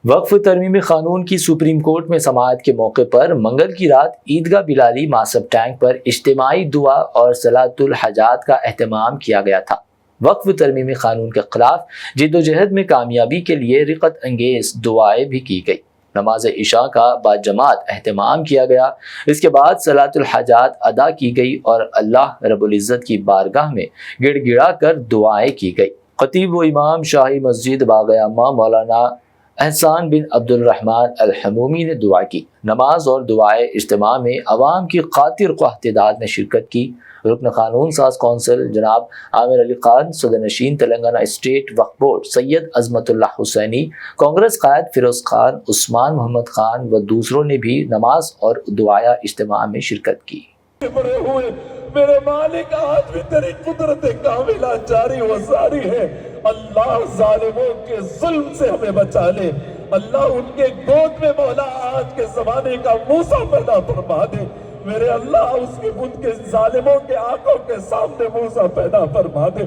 وقف ترمیمی قانون کی سپریم کورٹ میں سماعت کے موقع پر منگل کی رات عیدگاہ بلالی ماسب ٹینک پر اجتماعی دعا اور صلاۃ الحاجات کا اہتمام کیا گیا تھا۔ وقف ترمیمی قانون کے خلاف جدوجہد میں کامیابی کے لیے رقت انگیز دعائیں بھی کی گئی۔ نماز عشاء کا باجماعت اہتمام کیا گیا۔ اس کے بعد صلاۃ الحاجات ادا کی گئی اور اللہ رب العزت کی بارگاہ میں گڑ گڑا کر دعائیں کی گئی۔ خطیب و امام شاہی مسجد باغیامہ مولانا احسان بن عبد الرحمن الحمومی نے دعا کی۔ نماز اور دعائے اجتماع میں عوام کی خاطر خواہ تعداد نے شرکت کی۔ رکن قانون ساز کونسل جناب عامر علی خان، صدر نشین تلنگانہ اسٹیٹ وقف بورڈ سید عظمت اللہ حسینی، کانگریس قائد فیروز خان، عثمان محمد خان و دوسروں نے بھی نماز اور دعائے اجتماع میں شرکت کی۔ بڑے ہوئے میرے مالک، آج بھی تیری قدرت کاملہ جاری و ساری ہے۔ اللہ ظالموں کے ظلم سے ہمیں بچا لے۔ اللہ ان کے گود میں مولا آج کے زمانے کا موسیٰ پیدا فرما دے۔ میرے اللہ اس کے ان کے ظالموں کے آنکھوں کے سامنے موسیٰ پیدا فرما دے۔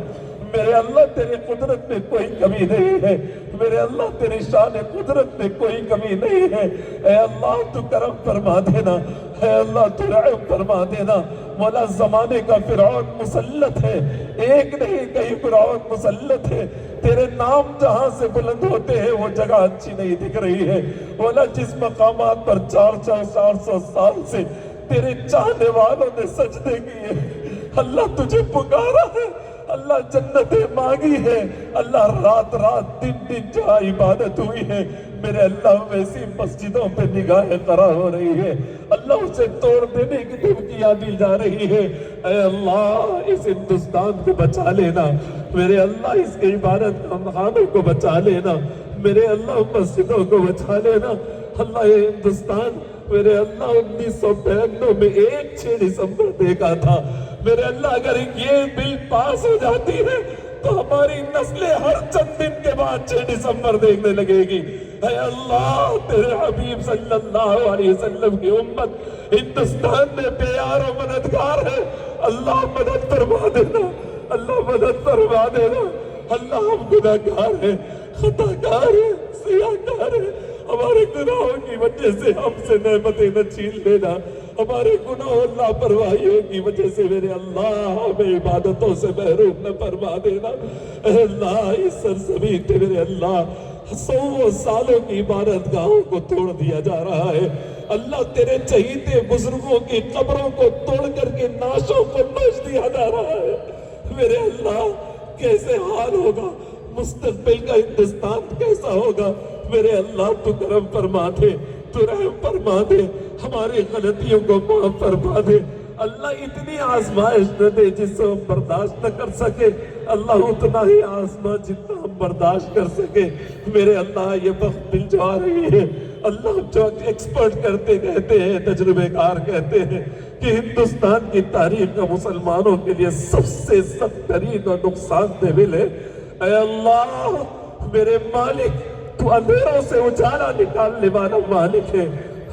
میرے اللہ تیری قدرت میں کوئی کمی نہیں ہے۔ میرے اللہ تیری شان قدرت میں کوئی کمی نہیں ہے۔ اے اللہ تو کرم فرما دینا، اے اللہ تو رحم فرما دینا۔ مولا زمانے کا فرعون مسلط ہے، ایک نہیں کئی فرعون مسلط ہے۔ تیرے نام جہاں سے بلند ہوتے ہیں وہ جگہ اچھی نہیں دکھ رہی ہے۔ مولا جس مقامات پر 400 سال سے تیرے چاہنے والوں نے سجدے کیے، اللہ تجھے پکارا ہے، اللہ جنتیں مانگی ہے، اللہ رات رات دن جہاں عبادت ہوئی ہے، میرے اللہ ویسی مسجدوں پہ نگاہیں قرار ہو رہی ہے، اللہ اسے توڑ دینے کی دھمکیاں دی جا رہی ہے۔ اے اللہ اس ہندوستان کو بچا لینا، میرے اللہ اس کے عبادت خانوں کو بچا لینا، میرے اللہ مسجدوں کو بچا لینا۔ اللہ یہ ہندوستان میرے اللہ 1992 میں 6 دسمبر دیکھا تھا۔ میرے اللہ اگر یہ بل پاس ہو جاتی ہے تو ہماری نسلیں ہر چند دن کے بعد 6 دسمبر دیکھنے لگے گی۔ اے اللہ تیرے حبیب صلی اللہ علیہ وسلم کی امت ہندوستان میں پیار و مددگار ہے، اللہ مدد فرما دینا، اللہ مدد فرما دینا۔ اللہ ہم گناہگار ہیں، خطا کار ہیں، سیاہ کار ہیں، ہمارے گناہوں کی وجہ سے ہم سے نعمتیں نہ چھین لینا، ہمارے گناہوں لاپرواہیوں کی وجہ سے میرے اللہ ہمیں عبادتوں سے محروم نہ فرما دینا۔ اے اللہ اس سرزمین پہ میرے اللہ 100 سالوں کی عبادت گاہوں کو توڑ دیا جا رہا ہے۔ اللہ تیرے چہیتے بزرگوں کی قبروں کو توڑ کر کے نعشوں کو نوش دیا جا رہا ہے۔ میرے اللہ کیسے حال ہوگا، مستقبل کا ہندوستان کیسا ہوگا؟ میرے اللہ تو کرم فرما دے، تو رحم فرما دے، ہماری غلطیوں کو معاف فرما دے۔ اللہ اتنی آزمائش نہ دے جس سے ہم برداشت نہ کر سکے، اللہ اتنا ہی آزما جتنا ہم برداشت کر سکے۔ میرے اللہ یہ وقت مل جا رہی ہے، اللہ جو ایکسپرٹ کہتے ہیں، تجربے کار کہتے ہیں کہ ہندوستان کی تاریخ کا مسلمانوں کے لیے سب سے سخت ترین اور نقصان دہ بل ہے۔ اے اللہ میرے مالک تو اندھیروں سے اجالا نکالنے والا مالک ہے،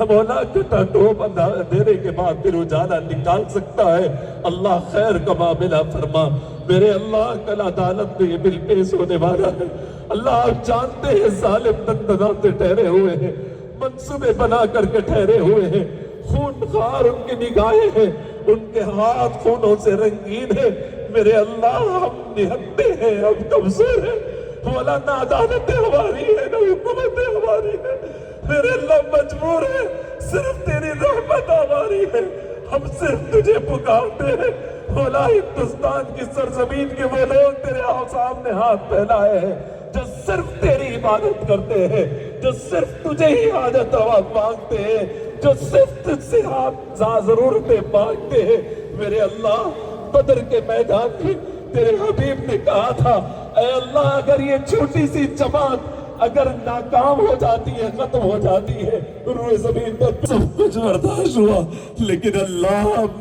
مولا کٹا ٹوپ اندھیرے کے بعد پھر اجالا نکال سکتا ہے۔ اللہ خیر کا معاملہ فرما۔ میرے اللہ کل عدالت میں یہ بل پیش ہونے والا ہے، اللہ آپ جانتے ہیں ظالم دندناتے ٹھہرے ہوئے ہیں، منصوبے بنا کر کے ٹھہرے ہوئے ہیں، خون خار ان کی نگاہیں ہیں، ان کے ہاتھ خونوں سے رنگین ہیں۔ میرے اللہ ہم نہتے ہیں، ہم کمزور ہیں، مولا نہ عدالتیں ہماری ہے نہ حکومتیں ہماری ہے، میرے اللہ مجبور ہے، صرف تیری رحمت ہماری ہے، ہم صرف تجھے پکارتے ہیں۔ مولا ہندوستان کی سرزمین کے وہ لوگ تیرے سامنے ہاتھ پھیلائے ہیں جو صرف تیری عبادت کرتے ہیں، جو صرف تجھے ہی حاجت روا مانگتے ہیں، جو صرف تجھ سے ضرورتیں مانگتے ہیں۔ میرے اللہ بدر کے میدان میں تیرے حبیب نے کہا تھا اے اللہ اگر یہ چھوٹی سی جماعت اگر ناکام ہو جاتی ہے، ختم ہو جاتی ہے، روئے زمین پر سب کچھ برداشت ہوا، لیکن اللہ اب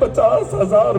50,000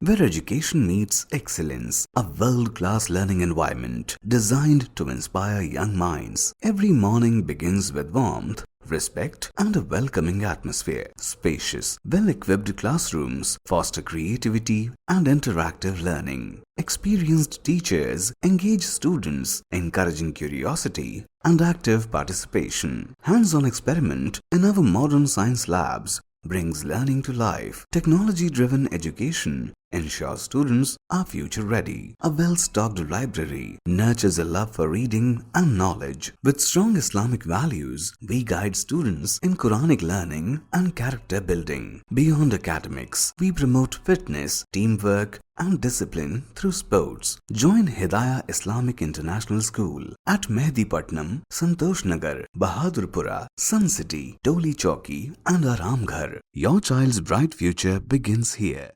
where education meets excellence, a world-class learning environment designed to inspire young minds. Every morning begins with warmth, respect and a welcoming atmosphere. Spacious, well-equipped classrooms foster creativity and interactive learning. Experienced teachers engage students, encouraging curiosity and active participation. Hands-on experiment in our modern science labs brings learning to life. Technology-driven education ensures students are future-ready. A well-stocked library nurtures a love for reading and knowledge. With strong Islamic values, we guide students in Quranic learning and character building. Beyond academics, we promote fitness, teamwork, and discipline through sports. Join Hidayah Islamic International School at Mehdipatnam, Santosh Nagar, Bahadurpura, Sun City, Toli Chowki, and Aramghar. Your child's bright future begins here.